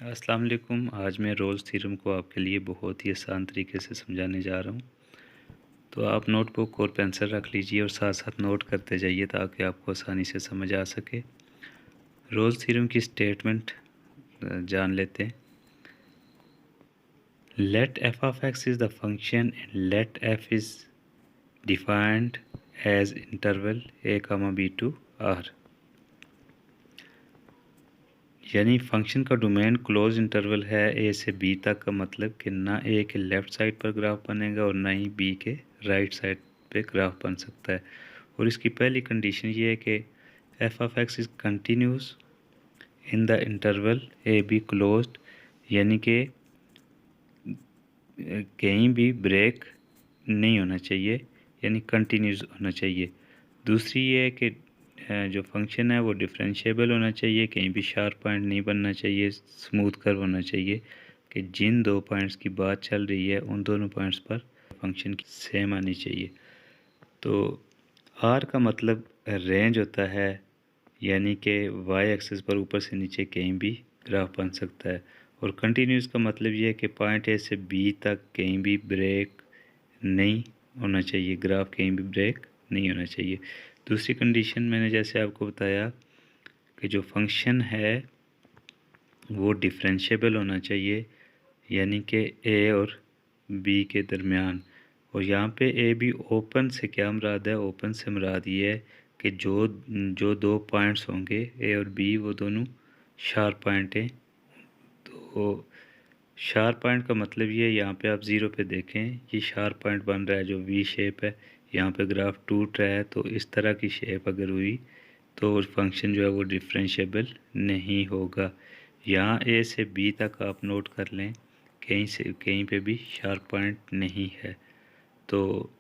अस्सलाम वालेकुम। आज मैं रोल्स थ्योरम को आपके लिए बहुत ही आसान तरीके से समझाने जा रहा हूँ। तो आप नोटबुक और पेंसिल रख लीजिए और साथ साथ नोट करते जाइए ताकि आपको आसानी से समझ आ सके। रोल्स थ्योरम की स्टेटमेंट जान लेते हैं। Let f of x is the function and let f is defined as interval a, b to r। यानी फंक्शन का डोमेन क्लोज इंटरवल है ए से बी तक का मतलब कि ना ए के लेफ़्ट साइड पर ग्राफ बनेगा और ना ही बी के राइट साइड पे ग्राफ बन सकता है। और इसकी पहली कंडीशन ये है कि F of x is continuous in the interval A be closed, यानी कि कहीं भी ब्रेक नहीं होना चाहिए, यानी कंटिन्यूस होना चाहिए। दूसरी ये है कि जो फंक्शन है वो डिफरेंशिएबल होना चाहिए, कहीं भी शार्प पॉइंट नहीं बनना चाहिए, स्मूथ कर्व होना चाहिए कि जिन दो पॉइंट्स की बात चल रही है उन दोनों पॉइंट्स पर फंक्शन की सेम आनी चाहिए। तो आर का मतलब रेंज होता है, यानी कि वाई एक्सिस पर ऊपर से नीचे कहीं भी ग्राफ बन सकता है। और कंटिन्यूस का मतलब ये है कि पॉइंट ए से बी तक कहीं भी ब्रेक नहीं होना चाहिए, ग्राफ कहीं भी ब्रेक नहीं होना चाहिए। दूसरी कंडीशन मैंने जैसे आपको बताया कि जो फंक्शन है वो डिफरेंशिएबल होना चाहिए, यानी कि ए और बी के दरमियान। और यहाँ पे ए बी ओपन से क्या मुराद है? ओपन से मुराद ये है कि जो जो दो पॉइंट्स होंगे ए और बी वो दोनों शार्प पॉइंट हैं। तो शार्प पॉइंट का मतलब ये, यहाँ पे आप ज़ीरो पे देखें, ये शार्प पॉइंट बन रहा है जो वी शेप है, यहाँ पे ग्राफ टूट रहा है। तो इस तरह की शेप अगर हुई तो फंक्शन जो है वो डिफरेंशिएबल नहीं होगा। यहाँ ए से बी तक आप नोट कर लें, कहीं पे भी शार्प पॉइंट नहीं है। तो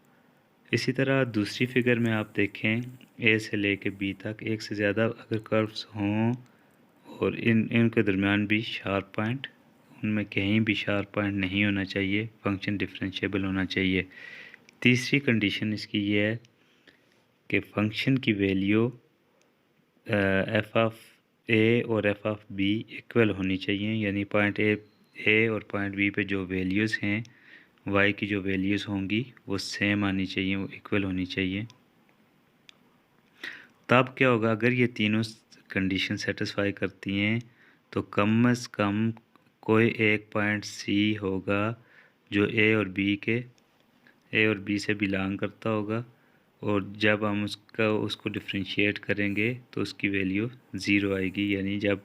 इसी तरह दूसरी फिगर में आप देखें, ए से लेके बी तक एक से ज़्यादा अगर कर्व्स हों और इनके दरमियान भी शार्प पॉइंट, उनमें कहीं भी शार्प पॉइंट नहीं होना चाहिए, फंक्शन डिफरेंशिएबल होना चाहिए। तीसरी कंडीशन इसकी ये है कि फंक्शन की वैल्यू एफ ऑफ ए और एफ ऑफ बी इक्वल होनी चाहिए, यानी पॉइंट ए और पॉइंट बी पे जो वैल्यूज़ हैं, वाई की जो वैल्यूज़ होंगी वो सेम आनी चाहिए, वो इक्वल होनी चाहिए। तब क्या होगा? अगर ये तीनों कंडीशन सेटिस्फाई करती हैं तो कम से कम कोई एक पॉइंट सी होगा जो ए और बी से बिलोंग करता होगा, और जब हम उसको डिफरेंशिएट करेंगे तो उसकी वैल्यू ज़ीरो आएगी। यानी जब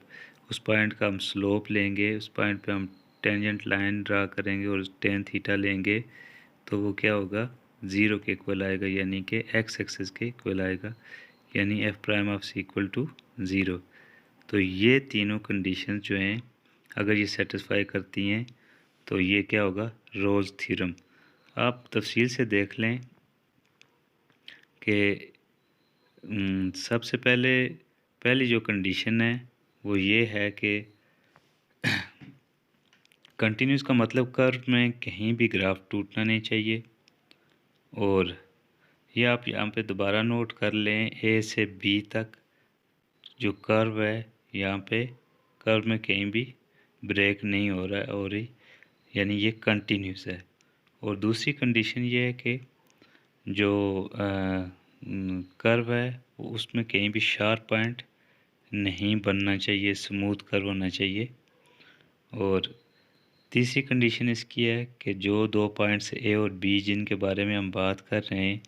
उस पॉइंट का हम स्लोप लेंगे, उस पॉइंट पे हम टेंजेंट लाइन ड्रा करेंगे और टेन थीटा लेंगे तो वो क्या होगा? ज़ीरो के इक्वल आएगा, यानी कि एक्स एक्सिस के इक्वल आएगा, यानी f prime of c equal to zero. तो ये तीनों कंडीशन जो हैं अगर ये सेटिस्फाई करती हैं तो ये क्या होगा? Rolle's theorem. आप तफसील से देख लें कि सबसे पहली जो कंडीशन है वो ये है कि कंटिन्यूस का मतलब कर्व में कहीं भी ग्राफ टूटना नहीं चाहिए। और ये आप यहाँ पे दोबारा नोट कर लें, ए से बी तक जो कर्व है, यहाँ पे कर्व में कहीं भी ब्रेक नहीं हो रहा है और यानी ये कंटिन्यूस है। और दूसरी कंडीशन ये है कि जो कर्व है उसमें कहीं भी शार्प पॉइंट नहीं बनना चाहिए, स्मूथ कर्व होना चाहिए। और तीसरी कंडीशन इसकी है कि जो दो पॉइंट्स ए और बी जिनके बारे में हम बात कर रहे हैं,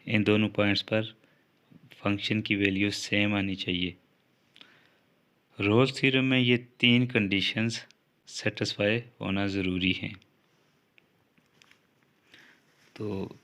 इन दोनों पॉइंट्स पर फंक्शन की वैल्यू सेम आनी चाहिए। रोल्स थ्योरम में ये तीन कंडीशंस सेटिस्फाई होना ज़रूरी हैं। तो